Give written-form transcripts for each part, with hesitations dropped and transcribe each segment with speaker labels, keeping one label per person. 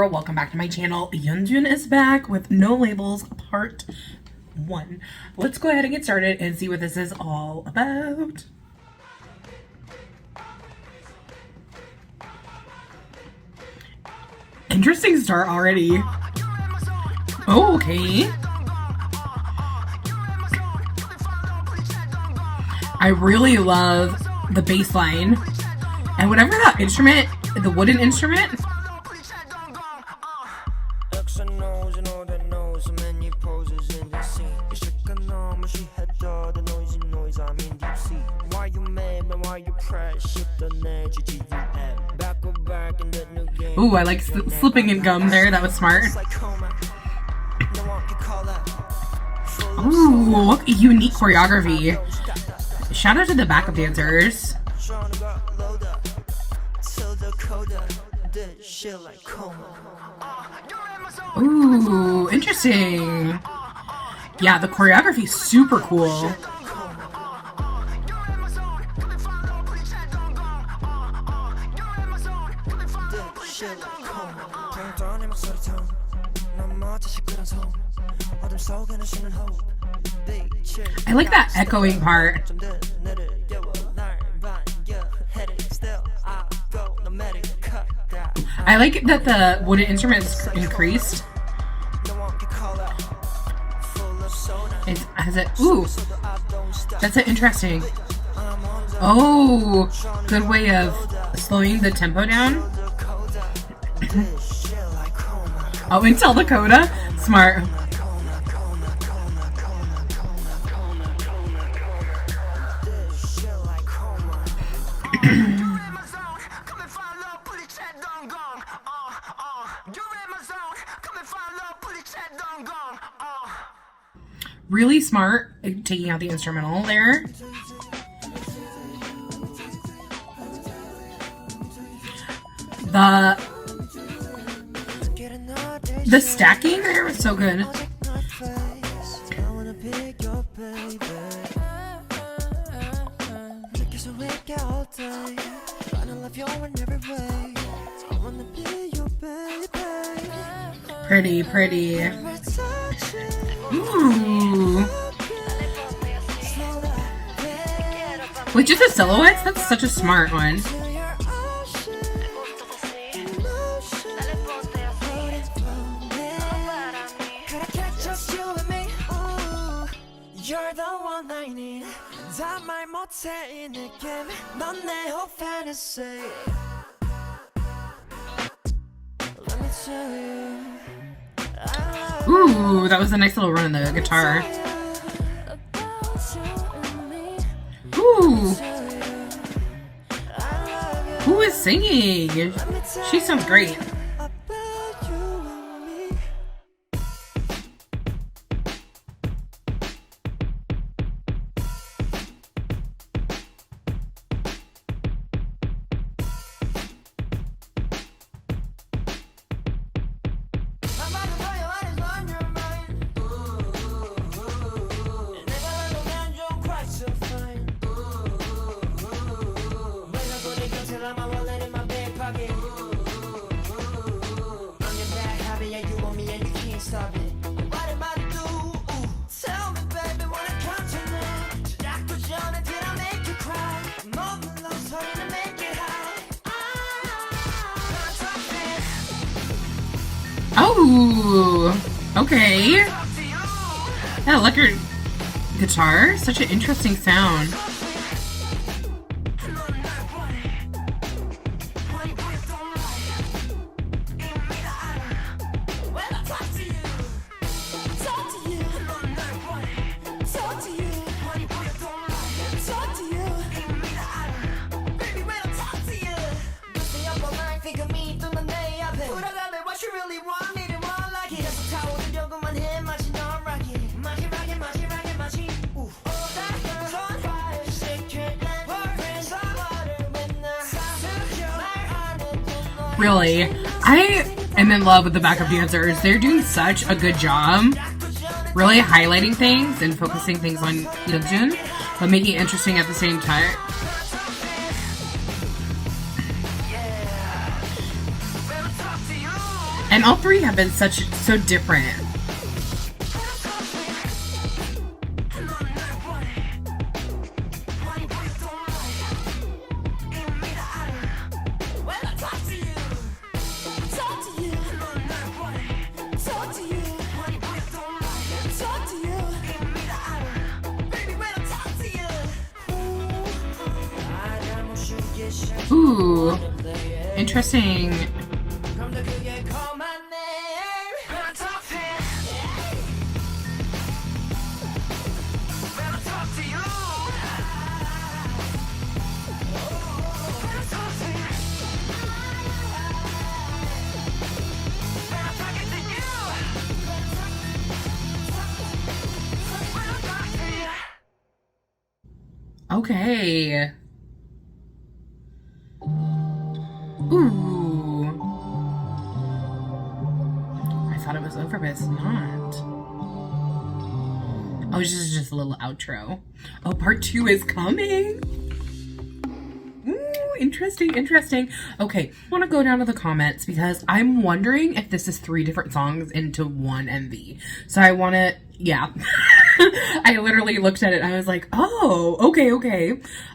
Speaker 1: girl, welcome back to my channel. Yeonjun is back with No Labels Part 1. Let's go ahead and get started and see what this is all about. Interesting start already. Oh, okay. I really love the bass line. And whatever that instrument, the wooden instrument. Ooh, I like slipping in gum there. That was smart. Ooh, look, unique choreography. Shout out to the backup dancers. Ooh, interesting. Yeah, the choreography is super cool. I like that echoing part. I like that the wooden instrument is increased. Has it? Ooh, that's interesting. Oh, good way of slowing the tempo down. Oh, until the coda? Smart. Really smart taking out the instrumental there. The stacking there was so good. Pretty, pretty. Ooh. With just the silhouettes, that's such a smart one.
Speaker 2: You're the one I need. 말 못해 이 느낌. 넌 내 whole fantasy. Let me tell you.
Speaker 1: Ooh, that was a nice little run on the guitar. Ooh. Who is singing? She sounds great. Oh, okay. That electric guitar, such an interesting sound. Really, I am in love with the backup dancers. They're doing such a good job really highlighting things and focusing things on Yeonjun, but making it interesting at the same time. And And all three have been so different. Ooh, interesting. Okay. Ooh. I thought it was over, but it's not. Oh, this is just a little outro. Oh, part 2 is coming. Ooh, interesting, interesting. Okay, I want to go down to the comments because I'm wondering if this is 3 different songs into one MV. So I want to, yeah. I literally looked at it and I was like, oh, okay.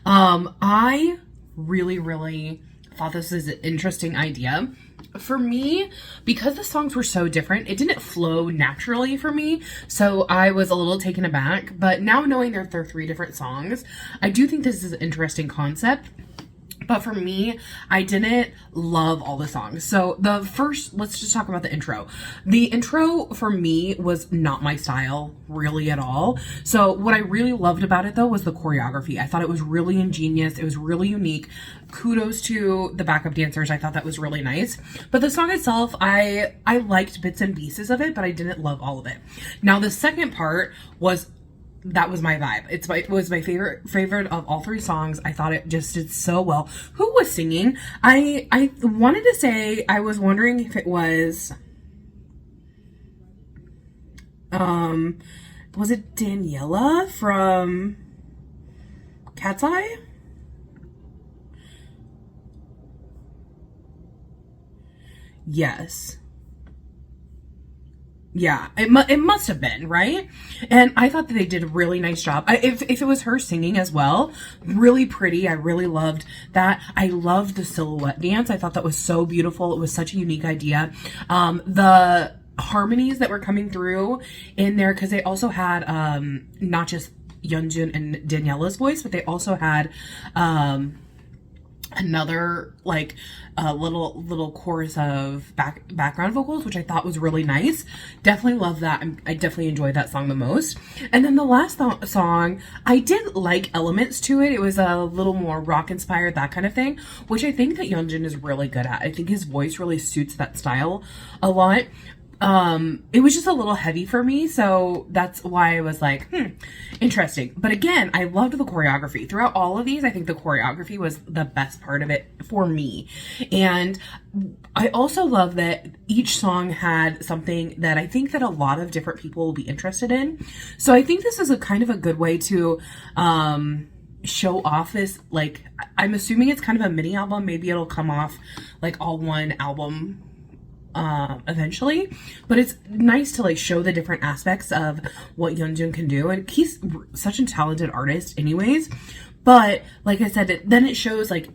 Speaker 1: I really thought this was an interesting idea. For me, because the songs were so different, it didn't flow naturally for me, so I was a little taken aback. But now knowing they're 3 different songs, I do think this is an interesting concept. But for me, I didn't love all the songs. So the first, let's just talk about the intro. The intro for me was not my style really at all. So what I really loved about it though was the choreography. I thought it was really ingenious. It was really unique. Kudos to the backup dancers. I thought that was really nice. But the song itself, I liked bits and pieces of it, but I didn't love all of it. Now the second part that was my vibe. It was my favorite of all 3 songs. I thought it just did so well. Who was singing? I wanted to say, I was wondering if it was it Daniela from Cat's Eye? Yes. Yeah, it must have been, right? And I thought that they did a really nice job. If it was her singing as well, really pretty. I really loved that. I loved the silhouette dance. I thought that was so beautiful. It was such a unique idea. The harmonies that were coming through in there, because they also had not just Yeonjun and Daniela's voice, but they also had another like little chorus of background vocals, which I thought was really nice. Definitely love that. I definitely enjoyed that song the most. And then the last song, I did like elements to it. It was a little more rock inspired, that kind of thing, which I think that Yeonjun is really good at. I think his voice really suits that style a lot. It was just a little heavy for me, so that's why I was like, interesting. But again, I loved the choreography. Throughout all of these, I think the choreography was the best part of it for me. And I also love that each song had something that I think that a lot of different people will be interested in. So I think this is a kind of a good way to show off this, like, I'm assuming it's kind of a mini album. Maybe it'll come off like all one album eventually, but it's nice to like show the different aspects of what Yeonjun can do, and he's such a talented artist anyways. But like I said, then it shows like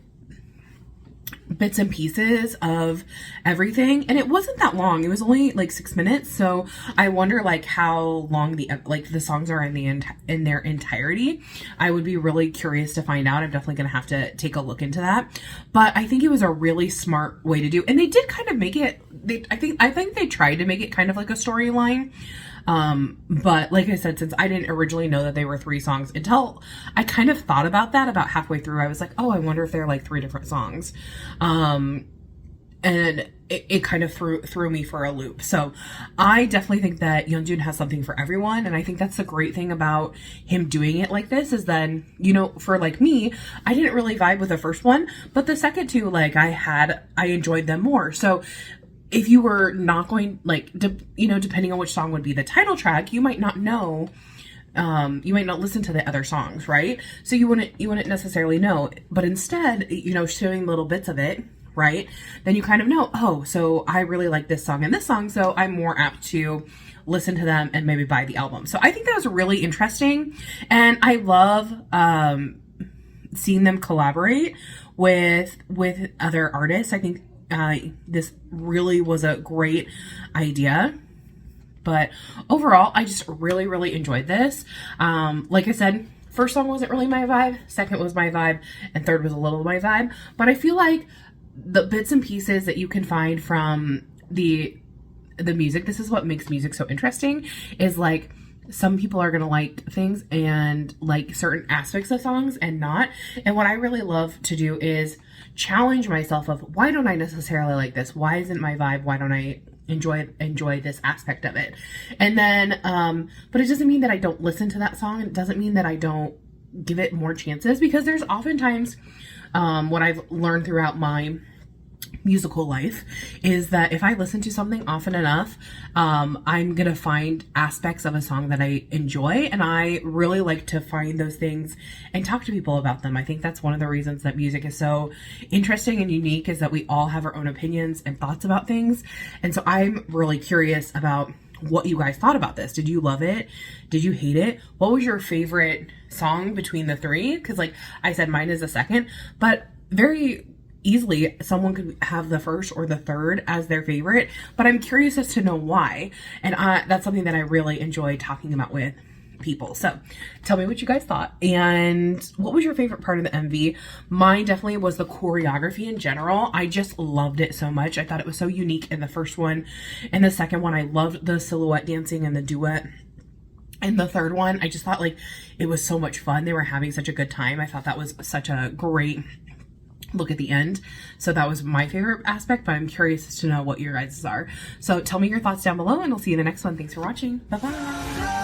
Speaker 1: bits and pieces of everything, and it wasn't that long. It was only like 6 minutes, so I wonder like how long the songs are in their entirety. I would be really curious to find out. I'm definitely gonna have to take a look into that. But I think it was a really smart way to do, and they did kind of make it. I think they tried to make it kind of like a storyline. But like I said, since I didn't originally know that they were 3 songs until I kind of thought about that about halfway through, I was like, oh, I wonder if they're like 3 different songs. And it kind of threw me for a loop. So I definitely think that Yeonjun has something for everyone. And I think that's the great thing about him doing it like this is then, for like me, I didn't really vibe with the first one, but the second 2, like I enjoyed them more. So if you were not going, like, depending on which song would be the title track, you might not know, you might not listen to the other songs, right? So you wouldn't necessarily know, but instead, showing little bits of it right? Then you kind of know, oh, so I really like this song and this song, so I'm more apt to listen to them and maybe buy the album. So I think that was really interesting, and I love seeing them collaborate with other artists. I think this really was a great idea. But overall, I just really, really enjoyed this. Like I said, first song wasn't really my vibe, second was my vibe, and third was a little my vibe. But I feel like the bits and pieces that you can find from the music, this is what makes music so interesting, is like some people are gonna like things and like certain aspects of songs and not. And what I really love to do is challenge myself of, why don't I necessarily like this? Why isn't my vibe? Why don't I enjoy this aspect of it? And then but it doesn't mean that I don't listen to that song, and it doesn't mean that I don't give it more chances, because there's oftentimes what I've learned throughout my musical life is that if I listen to something often enough, I'm gonna find aspects of a song that I enjoy, and I really like to find those things and talk to people about them. I think that's one of the reasons that music is so interesting and unique, is that we all have our own opinions and thoughts about things. And so I'm really curious about what you guys thought about this. Did you love it? Did you hate it? What was your favorite song between the three? Because like I said, mine is the second, but very easily someone could have the first or the third as their favorite, but I'm curious as to know why. And that's something that I really enjoy talking about with people. So tell me what you guys thought, and what was your favorite part of the MV? Mine definitely was the choreography in general. I just loved it so much. I thought it was so unique in the first one. And the second one, I loved the silhouette dancing and the duet. And the third one, I just thought like it was so much fun. They were having such a good time. I thought that was such a great look at the end. So that was my favorite aspect, but I'm curious to know what your guys' are. So tell me your thoughts down below, and I'll see you in the next one. Thanks for watching. Bye bye.